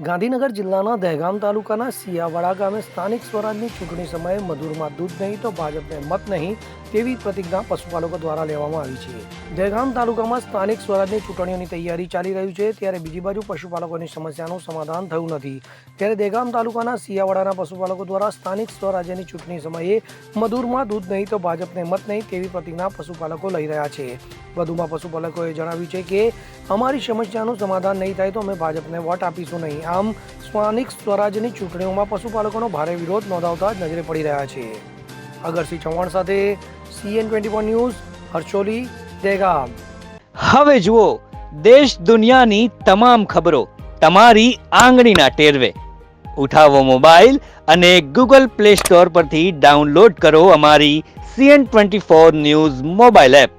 ગાંધીનગર જિલ્લાના દહેગામ તાલુકાના સિયાવાડા ગામે સ્થાનિક સ્વરાજની ચૂંટણી સમયે મધુરમાં દૂધ નહીં તો ભાજપને મત નહીં તેવી પ્રતિજ્ઞા પશુપાલકો દ્વારા લેવામાં આવી છે. દહેગામ તાલુકામાં સ્થાનિક સ્વરાજની ચૂંટણીઓની તૈયારી ચાલી રહી છે, ત્યારે બીજી બાજુ પશુપાલકોની સમસ્યાનું સમાધાન થયું નથી. ત્યારે દહેગામ તાલુકાના સિયાવાડાના પશુપાલકો દ્વારા સ્થાનિક સ્વરાજ્યની ચૂંટણી સમયે મધુરમાં દૂધ નહીં તો ભાજપને મત નહીં તેવી પ્રતિજ્ઞા પશુપાલકો લઈ રહ્યા છે. વધુમાં પશુપાલકોએ જણાવ્યું છે કે અમારી સમસ્યાનું સમાધાન નહીં થાય તો અમે ભાજપને વોટ આપીશું નહીં. આમ સ્થાનિક સ્વરાજ્યની ચૂંટણીઓમાં પશુપાલકોનો ભારે વિરોધ નોંધાવતા જ નજરે પડી રહ્યા છે. અગરસિંહ ચૌહાણ સાથે CN24 ન્યૂઝ, હર્ષોલી, દહેગામ. હવે જુઓ દેશ દુનિયાની તમામ ખબરો તમારી આંગળીના ટેરવે. ઉઠાવો મોબાઈલ અને Google Play Store પરથી ડાઉનલોડ કરો અમારી CN24 ન્યૂઝ મોબાઈલ એપ.